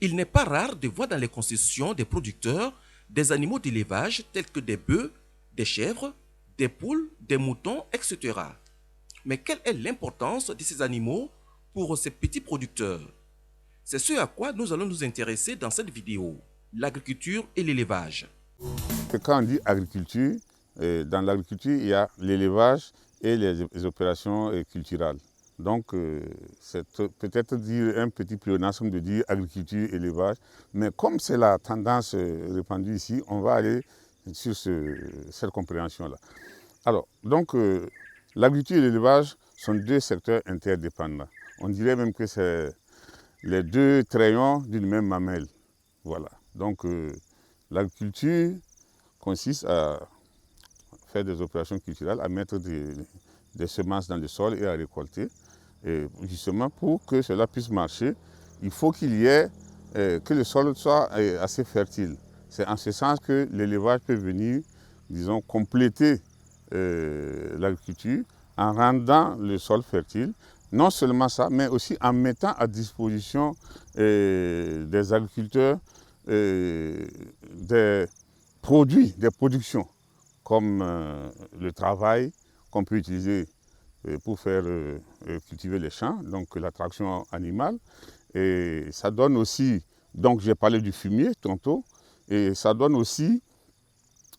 Il n'est pas rare de voir dans les concessions des producteurs des animaux d'élevage tels que des bœufs, des chèvres, des poules, des moutons, etc. Mais quelle est l'importance de ces animaux pour ces petits producteurs? C'est ce à quoi nous allons nous intéresser dans cette vidéo, l'agriculture et l'élevage. Quand on dit agriculture, dans l'agriculture, il y a l'élevage et les opérations culturelles. Donc, c'est peut-être dire un petit pléonasme de dire agriculture et élevage, mais comme c'est la tendance répandue ici, on va aller sur cette compréhension-là. Alors, donc, l'agriculture et l'élevage sont deux secteurs interdépendants. On dirait même que c'est les deux crayons d'une même mamelle. Voilà. Donc, l'agriculture consiste à faire des opérations culturelles, à mettre des semences dans le sol et à récolter. Et justement, pour que cela puisse marcher, il faut qu'il y ait, que le sol soit assez fertile. C'est en ce sens que l'élevage peut venir, disons, compléter l'agriculture en rendant le sol fertile. Non seulement ça, mais aussi en mettant à disposition des agriculteurs des produits, des productions, comme le travail qu'on peut utiliser pour faire cultiver les champs, donc la traction animale. Et ça donne aussi, donc j'ai parlé du fumier tantôt, et ça donne aussi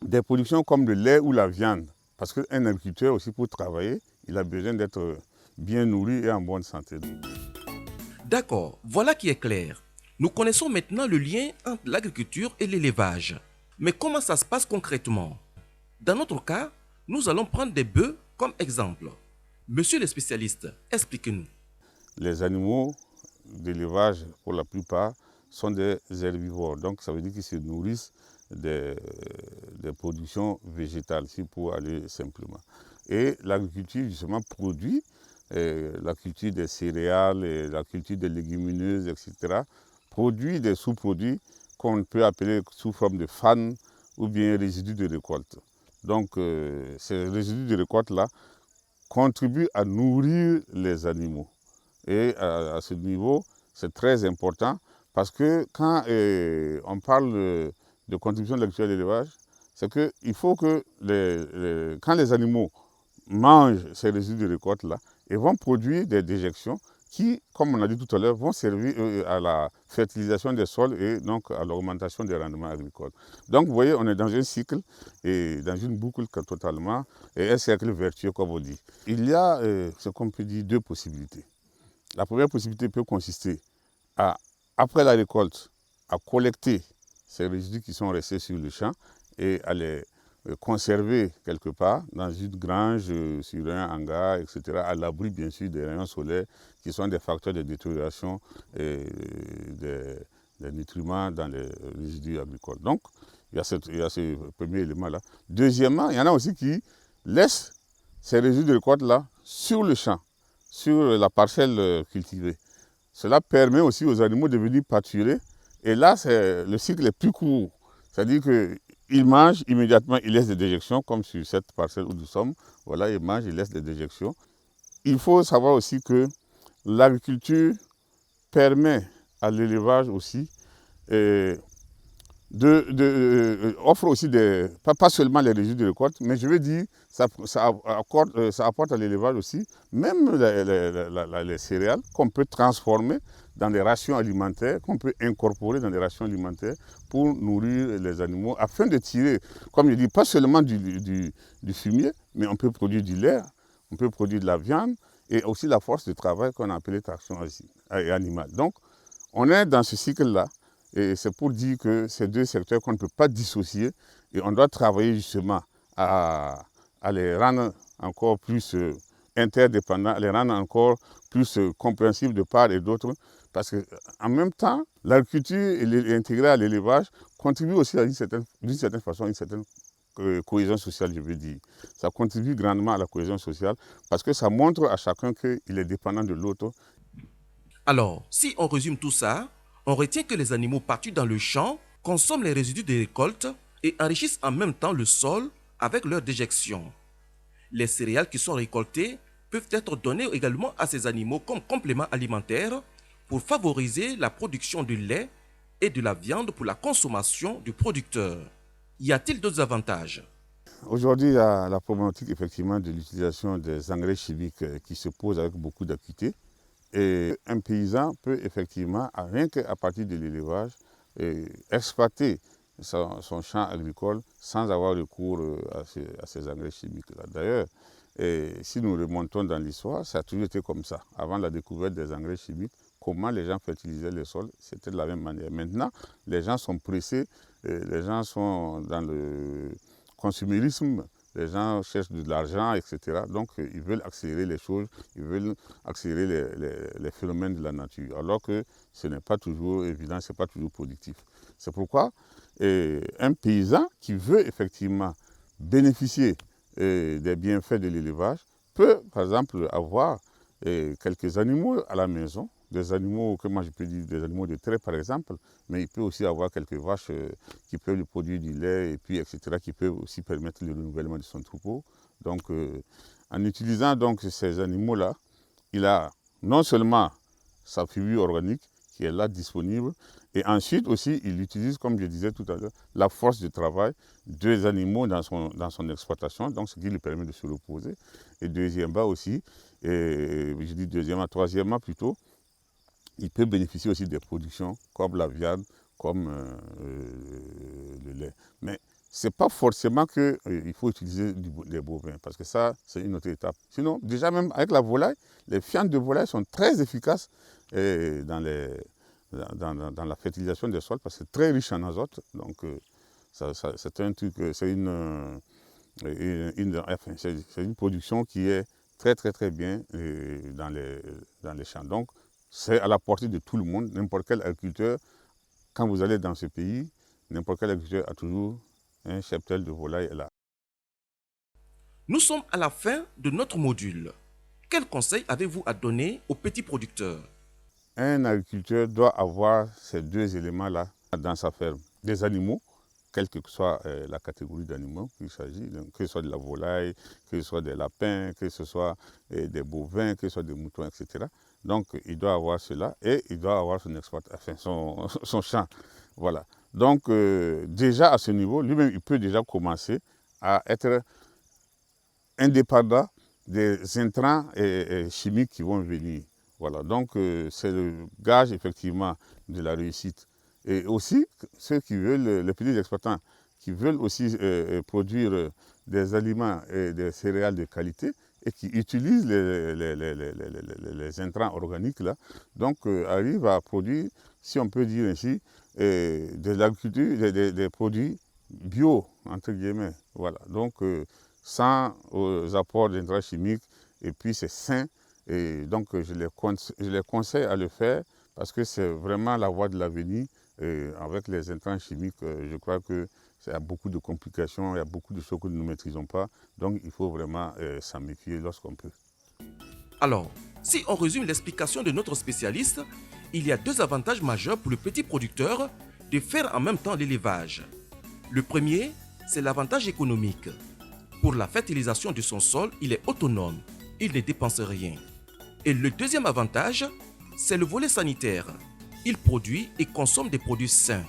des productions comme le lait ou la viande. Parce qu'un agriculteur aussi pour travailler, il a besoin d'être bien nourri et en bonne santé. D'accord, voilà qui est clair. Nous connaissons maintenant le lien entre l'agriculture et l'élevage. Mais comment ça se passe concrètement? Dans notre cas, nous allons prendre des bœufs comme exemple. Monsieur le spécialiste, expliquez-nous. Les animaux d'élevage, pour la plupart, sont des herbivores. Donc ça veut dire qu'ils se nourrissent des productions végétales, si pour aller simplement. Et l'agriculture, justement, produit la culture des céréales, et la culture des légumineuses, etc., produit des sous-produits qu'on peut appeler sous forme de fan ou bien résidus de récolte. Donc ces résidus de récolte-là contribuent à nourrir les animaux. Et à ce niveau, c'est très important parce que quand on parle de contribution de l'agriculture et de l'élevage, c'est qu'il faut que quand les animaux mangent ces résidus de récolte-là, ils vont produire des déjections qui, comme on a dit tout à l'heure, vont servir à la fertilisation des sols et donc à l'augmentation des rendements agricoles. Donc vous voyez, on est dans un cycle et dans une boucle totalement, et un cercle vertueux comme on dit. Il y a ce qu'on peut dire deux possibilités. La première possibilité peut consister à, après la récolte, à collecter ces résidus qui sont restés sur le champ et à les conserver quelque part dans une grange, sur un hangar, etc., à l'abri bien sûr des rayons solaires qui sont des facteurs de détérioration des nutriments dans les résidus agricoles. Donc, il y a ce premier élément-là. Deuxièmement, il y en a aussi qui laissent ces résidus de récolte-là sur le champ, sur la parcelle cultivée. Cela permet aussi aux animaux de venir pâturer. Et là, le cycle est plus court. C'est-à-dire qu'ils mangent immédiatement, ils laissent des déjections, comme sur cette parcelle où nous sommes. Voilà, ils mangent, ils laissent des déjections. Il faut savoir aussi que l'agriculture permet à l'élevage aussi offre aussi pas seulement les résidus de récolte, mais je veux dire, ça apporte à l'élevage aussi, même les céréales qu'on peut transformer dans des rations alimentaires, qu'on peut incorporer dans des rations alimentaires pour nourrir les animaux, afin de tirer, comme je dis, pas seulement du fumier, mais on peut produire du lait, on peut produire de la viande, et aussi la force de travail qu'on a appelée traction animale. Donc, on est dans ce cycle-là. Et c'est pour dire que ces deux secteurs qu'on ne peut pas dissocier et on doit travailler justement à les rendre encore plus interdépendants, à les rendre encore plus compréhensibles de part et d'autre. Parce qu'en même temps, l'agriculture intégrée à l'élevage contribue aussi d'une certaine façon à une certaine cohésion sociale, je veux dire. Ça contribue grandement à la cohésion sociale parce que ça montre à chacun qu'il est dépendant de l'autre. Alors, si on résume tout ça, on retient que les animaux partis dans le champ consomment les résidus des récoltes et enrichissent en même temps le sol avec leur déjection. Les céréales qui sont récoltées peuvent être données également à ces animaux comme complément alimentaire pour favoriser la production de lait et de la viande pour la consommation du producteur. Y a-t-il d'autres avantages? Aujourd'hui, il y a la problématique effectivement de l'utilisation des engrais chimiques qui se pose avec beaucoup d'acuité. Et un paysan peut effectivement, rien qu'à partir de l'élevage, exploiter son champ agricole sans avoir recours à ces engrais chimiques-là. D'ailleurs, si nous remontons dans l'histoire, ça a toujours été comme ça. Avant la découverte des engrais chimiques, comment les gens fertilisaient les sols, c'était de la même manière. Maintenant, les gens sont pressés, les gens sont dans le consumérisme, les gens cherchent de l'argent, etc. Donc, ils veulent accélérer les choses, ils veulent accélérer les phénomènes de la nature, alors que ce n'est pas toujours évident, ce n'est pas toujours productif. C'est pourquoi un paysan qui veut effectivement bénéficier des bienfaits de l'élevage peut, par exemple, avoir quelques animaux à la maison, des animaux que moi je peux dire des animaux de trait par exemple, mais il peut aussi avoir quelques vaches qui peuvent lui produire du lait et puis etc. qui peuvent aussi permettre le renouvellement de son troupeau. Donc en utilisant donc ces animaux-là, il a non seulement sa fibure organique qui est là disponible, et ensuite aussi il utilise, comme je disais tout à l'heure, la force de travail des animaux dans son exploitation, donc ce qui lui permet de se reposer. Et deuxièmement aussi, je dis deuxièmement, troisièmement plutôt, il peut bénéficier aussi des productions comme la viande, comme le lait. Mais ce n'est pas forcément qu'il faut utiliser des bovins, parce que ça, c'est une autre étape. Sinon, déjà même avec la volaille, les fientes de volaille sont très efficaces dans la fertilisation des sols, parce que c'est très riche en azote. Donc, c'est un truc, c'est une production qui est très, très, très bien dans les champs. Donc, c'est à la portée de tout le monde. N'importe quel agriculteur, quand vous allez dans ce pays, n'importe quel agriculteur a toujours un cheptel de volaille là. Nous sommes à la fin de notre module. Quel conseil avez-vous à donner aux petits producteurs? Un agriculteur doit avoir ces deux éléments-là dans sa ferme. Des animaux, quelle que soit la catégorie d'animaux qu'il s'agit, que ce soit de la volaille, que ce soit des lapins, que ce soit des bovins, que ce soit des moutons, etc. Donc, il doit avoir cela et il doit avoir son champ. Voilà. Donc, déjà à ce niveau, lui-même, il peut déjà commencer à être indépendant des intrants chimiques qui vont venir. Voilà. Donc, c'est le gage, effectivement, de la réussite. Et aussi, ceux qui veulent, les petits exploitants, qui veulent aussi produire des aliments et des céréales de qualité, et qui utilisent les intrants organiques, là, donc arrivent à produire, si on peut dire ainsi, de l'agriculture, des produits bio, entre guillemets. Voilà. Donc, sans apports d'intrants chimiques, et puis c'est sain, et donc je les conseille à le faire, parce que c'est vraiment la voie de l'avenir. Avec les intrants chimiques, je crois que il y a beaucoup de complications, il y a beaucoup de choses que nous ne maîtrisons pas. Donc, il faut vraiment s'en méfier lorsqu'on peut. Alors, si on résume l'explication de notre spécialiste, il y a deux avantages majeurs pour le petit producteur de faire en même temps l'élevage. Le premier, c'est l'avantage économique. Pour la fertilisation de son sol, il est autonome, il ne dépense rien. Et le deuxième avantage, c'est le volet sanitaire. Il produit et consomme des produits sains.